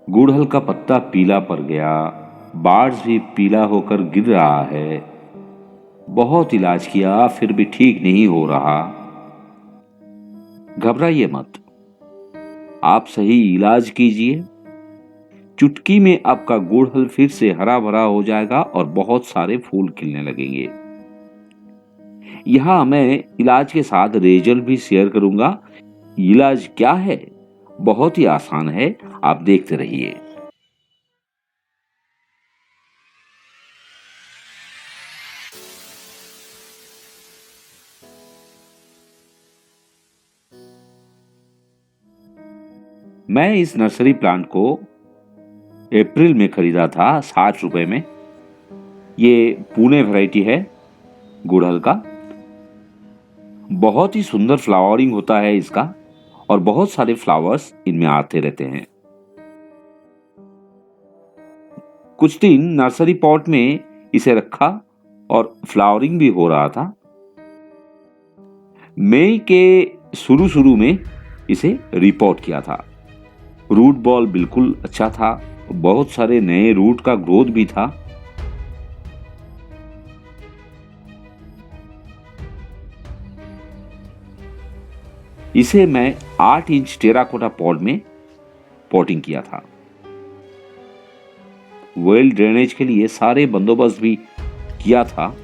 गुड़हल का पत्ता पीला पड़ गया, बार्स भी पीला होकर गिर रहा है। बहुत इलाज किया फिर भी ठीक नहीं हो रहा। घबराइए मत, आप सही इलाज कीजिए। चुटकी में आपका गुड़हल फिर से हरा भरा हो जाएगा और बहुत सारे फूल खिलने लगेंगे। यहां मैं इलाज के साथ रिजल्ट भी शेयर करूंगा। इलाज क्या है? बहुत ही आसान है, आप देखते रहिए। मैं इस नर्सरी प्लांट को अप्रैल में खरीदा था 60 रुपए में। ये पुणे वैरायटी है गुड़हल का। बहुत ही सुंदर फ्लावरिंग होता है इसका और बहुत सारे फ्लावर्स इनमें आते रहते हैं। कुछ दिन नर्सरी पॉट में इसे रखा और फ्लावरिंग भी हो रहा था। मई के शुरू शुरू में इसे रिपोर्ट किया था। रूट बॉल बिल्कुल अच्छा था, बहुत सारे नए रूट का ग्रोथ भी था। इसे मैं 8 इंच टेराकोटा पॉट में पॉटिंग किया था। वेल ड्रेनेज के लिए सारे बंदोबस्त भी किया था।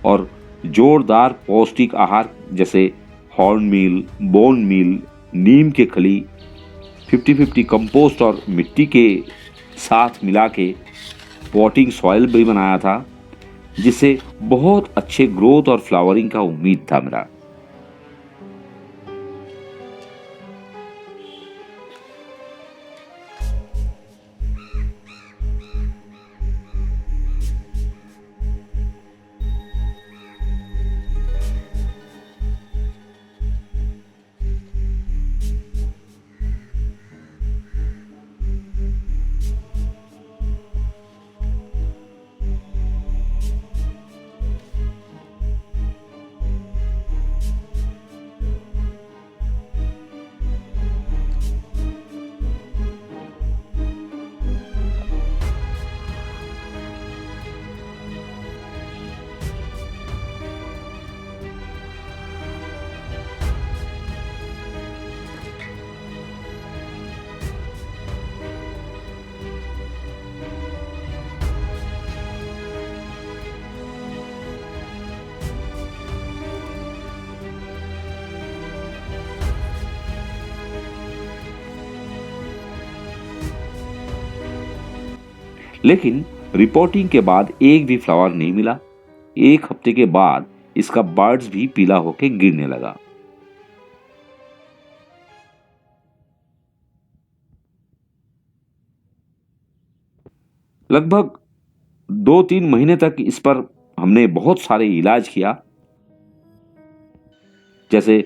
और जोरदार पौष्टिक आहार जैसे हॉर्न मील, बोन मील, नीम के खली, 50-50 कंपोस्ट और मिट्टी के साथ मिला के पॉटिंग सॉइल भी बनाया था, जिससे बहुत अच्छे ग्रोथ और फ्लावरिंग का उम्मीद था मेरा। लेकिन रिपोर्टिंग के बाद एक भी फ्लावर नहीं मिला। एक हफ्ते के बाद इसका बर्ड्स भी पीला होकर गिरने लगा। लगभग 2-3 महीने तक इस पर हमने बहुत सारे इलाज किया, जैसे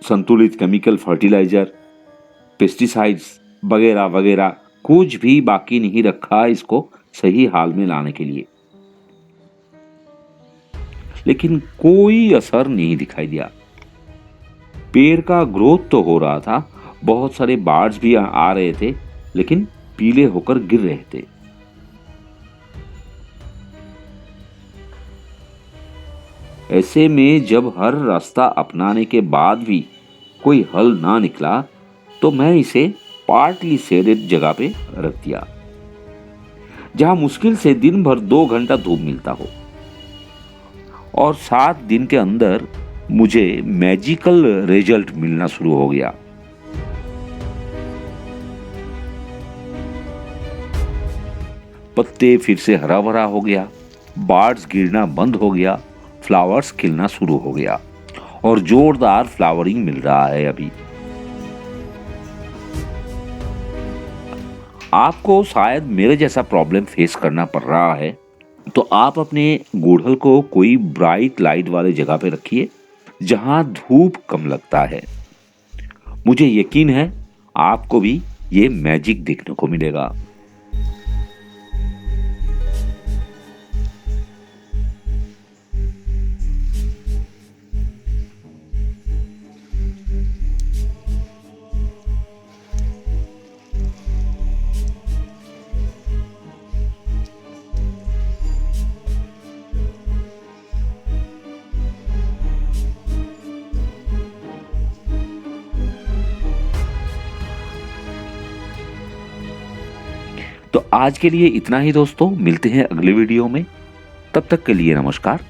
संतुलित केमिकल फर्टिलाइजर, पेस्टिसाइड्स वगैरह वगैरह। कुछ भी बाकी नहीं रखा इसको सही हाल में लाने के लिए। लेकिन कोई असर नहीं दिखाई दिया। पेड़ का ग्रोथ तो हो रहा था, बहुत सारे बर्ड्स भी आ रहे थे, लेकिन पीले होकर गिर रहे थे। ऐसे में जब हर रास्ता अपनाने के बाद भी कोई हल ना निकला, तो मैं इसे पार्टली शेडेड जगह पे रख दिया, जहां मुश्किल से दिन भर 2 घंटा धूप मिलता हो। और 7 दिन के अंदर मुझे मैजिकल रिजल्ट मिलना शुरू हो गया। पत्ते फिर से हरा भरा हो गया, बर्ड्स गिरना बंद हो गया, फ्लावर्स खिलना शुरू हो गया और जोरदार फ्लावरिंग मिल रहा है अभी। आपको शायद मेरे जैसा प्रॉब्लम फेस करना पड़ रहा है, तो आप अपने गुड़हल को कोई ब्राइट लाइट वाले जगह पे रखिए जहां धूप कम लगता है। मुझे यकीन है आपको भी ये मैजिक देखने को मिलेगा। तो आज के लिए इतना ही दोस्तों, मिलते हैं अगले वीडियो में। तब तक के लिए नमस्कार।